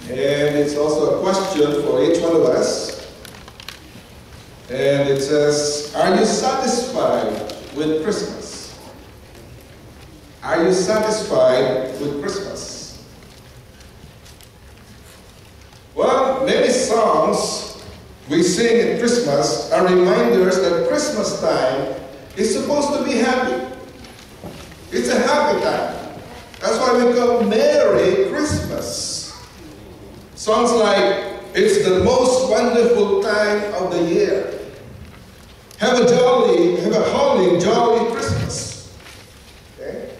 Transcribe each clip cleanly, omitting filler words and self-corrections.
And it's also a question for each one of us. And it says, are you satisfied with Christmas? Are you satisfied with Christmas? Well, many songs we sing at Christmas are reminders that Christmas time is supposed to be happy. It's a happy time. That's why we call Merry Christmas. Songs like, it's the most wonderful time of the year. Have a holly, jolly Christmas. Okay?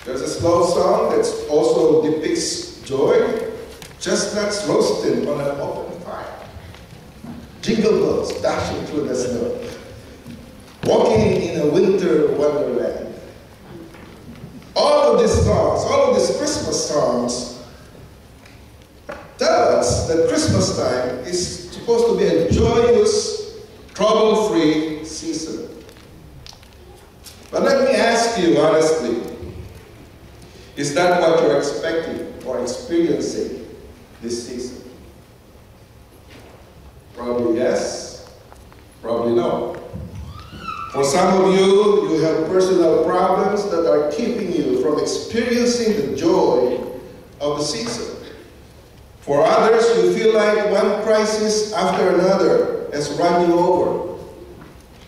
There's a slow song that also depicts joy. Chestnuts roasting on an open fire. Jingle bells dashing through the snow. Walking in a winter wonderland. All of these songs, all of these Christmas songs tell us that Christmas time is supposed to be a joyous, trouble-free season. But let me ask you honestly, is that what you're expecting or experiencing this season? Probably yes, probably no. For some of you, you have personal problems that are keeping you from experiencing the joy of the season. For others, you feel like one crisis after another has run you over.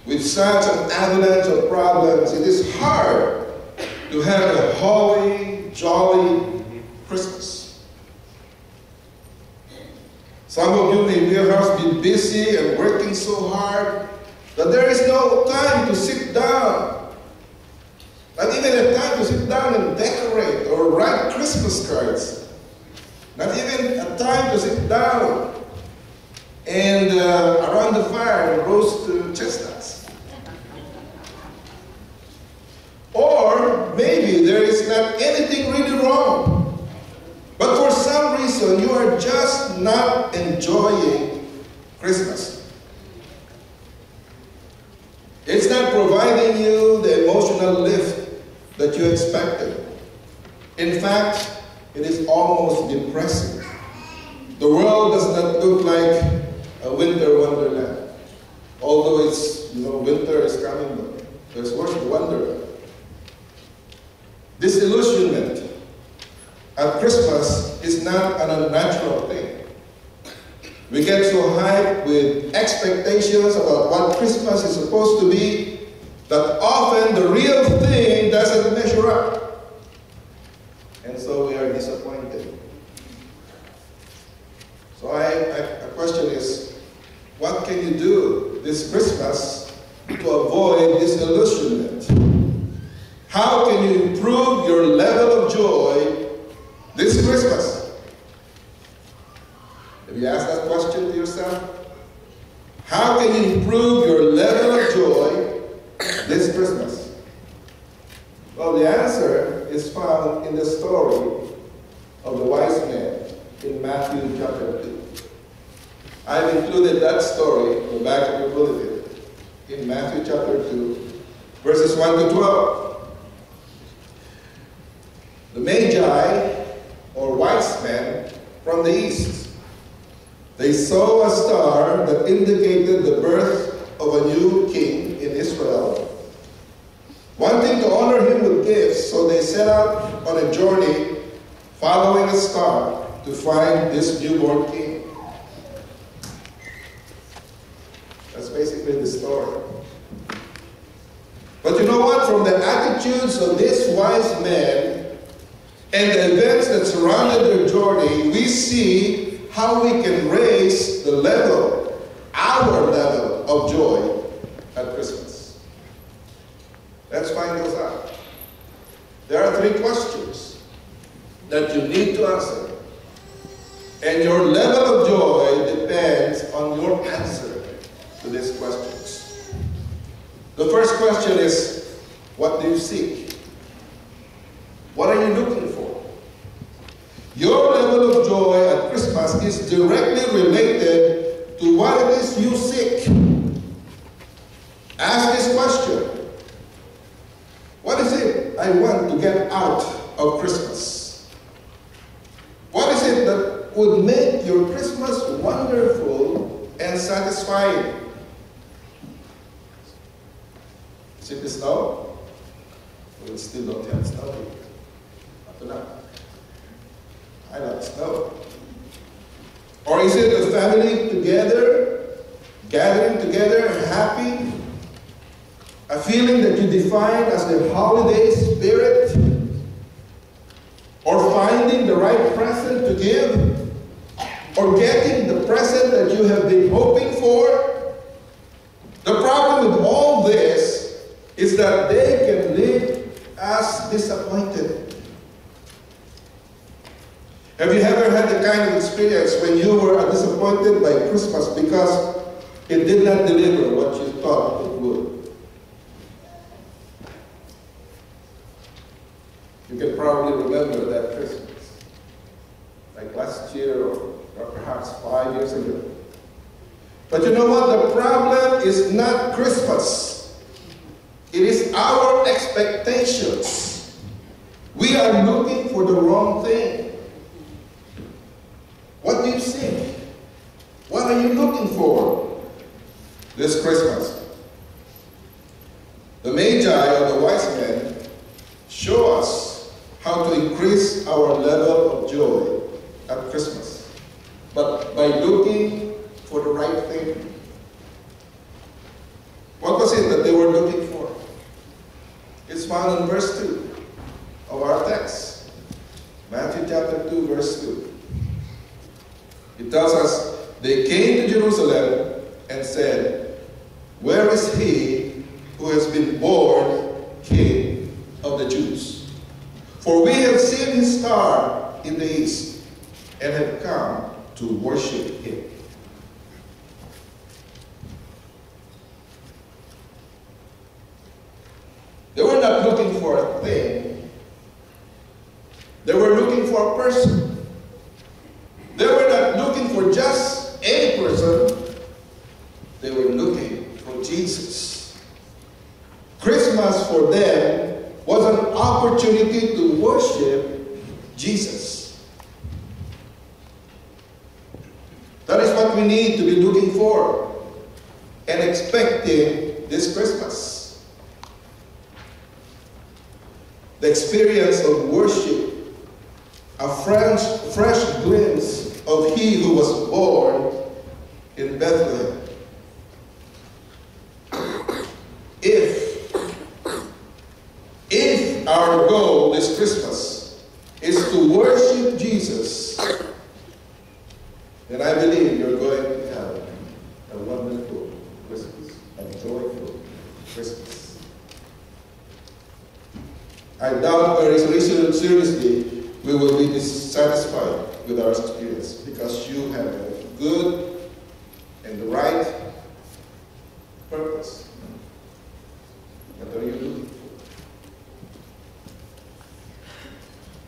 With such an avalanche of problems, it is hard to have a holly, jolly Christmas. Some of you may perhaps be busy and working so hard that there is no time to sit down. Not even a time to sit down and decorate or write Christmas cards. Not even a time to sit down and around the fire and roast chestnuts. Or maybe there is not anything really wrong, but for some reason you are just not enjoying Christmas. It's not providing you the emotional lift that you expected. In fact, it is almost depressing. The world does not look like a winter wonderland. Although it's, winter is coming, but there's much wonder. Disillusionment at Christmas is not an unnatural thing. We get so hyped with expectations about what Christmas is supposed to be that often the real thing doesn't measure up. And so we are disappointed. So the question is, what can you do this Christmas to avoid disillusionment? How can you improve your level of joy this Christmas? Have you asked that question to yourself? How can you improve your level of joy this Christmas? Well, the answer is found in the story of the wise men in Matthew chapter 2. I've included that story in the back of your bulletin in Matthew chapter 2, verses 1 to 12. The Magi, or wise men from the east, they saw a star that indicated the birth of a new king in Israel. Wanting to honor him with gifts, so they set out on a journey following a star to find this newborn king. That's basically the story. But you know what? From the attitudes of these wise men and the events that surrounded their journey, we see how we can raise the level, our level of joy at Christmas. Let's find those out. There are 3 questions that you need to answer. And your level of joy depends on your answer to these questions. The first question is, what do you seek? What are you looking for? Your level of joy at Christmas is directly related to what it is you seek. Ask this question. What is it I want to get out of Christmas? What is it that would make your Christmas wonderful and satisfying? Is it the snow? We still don't have snow here. Up to now. I love snow. Or is it the family together, gathering together, happy? A feeling that you define as the holiday spirit? Or finding the right present to give? Or getting the present that you have been hoping for? The problem with all this is that they can live as disappointed. Have you ever had the kind of experience when you were disappointed by Christmas because it did not deliver what you thought it would? You can probably remember that Christmas, like last year or perhaps 5 years ago. But you know what? The problem is not Christmas. It is our expectations. We are looking for the wrong thing. What do you seek? What are you looking for this Christmas? The Magi or the wise men show us how to increase our level of joy at Christmas, but by looking for the right thing. What was it that they were looking for? It's found in verse 2 of our text. Matthew chapter 2, verse 2. It tells us, they came to Jerusalem and said, "Where is he who has been born King of the Jews? For we have seen his star in the east and have come to worship him." They were not looking for a thing. They were looking for a person. They were not looking for just any person. They were looking for Jesus. Christmas for them was an opportunity to worship Jesus. That is what we need to be looking for and expecting this Christmas. The experience of worship, a fresh glimpse of he who was born in Bethlehem. If our goal this Christmas is to worship Jesus, then I believe you're going to have a wonderful Christmas, a joyful Christmas. I doubt very seriously we will be dissatisfied with our experience because you have a good and the right purpose. What are you looking for?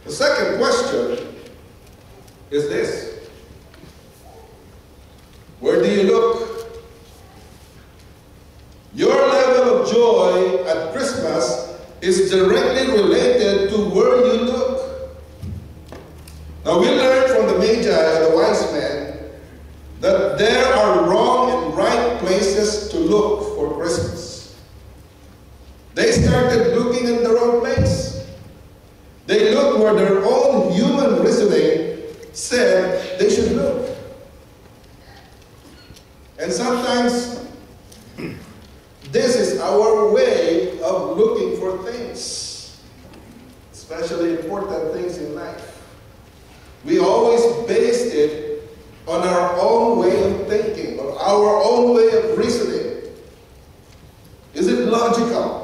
The second question is this: where do you look? Your level of joy at Christmas is directly related to where you look. Now we learned from the Magi or the wise men that there are wrong and right places to look for Christmas. They started looking in the wrong place. They looked where their own human reasoning said they should look. And sometimes this is our way of looking for things, especially important things in life. We always based it on our own way of thinking, on our own way of reasoning. Is it logical?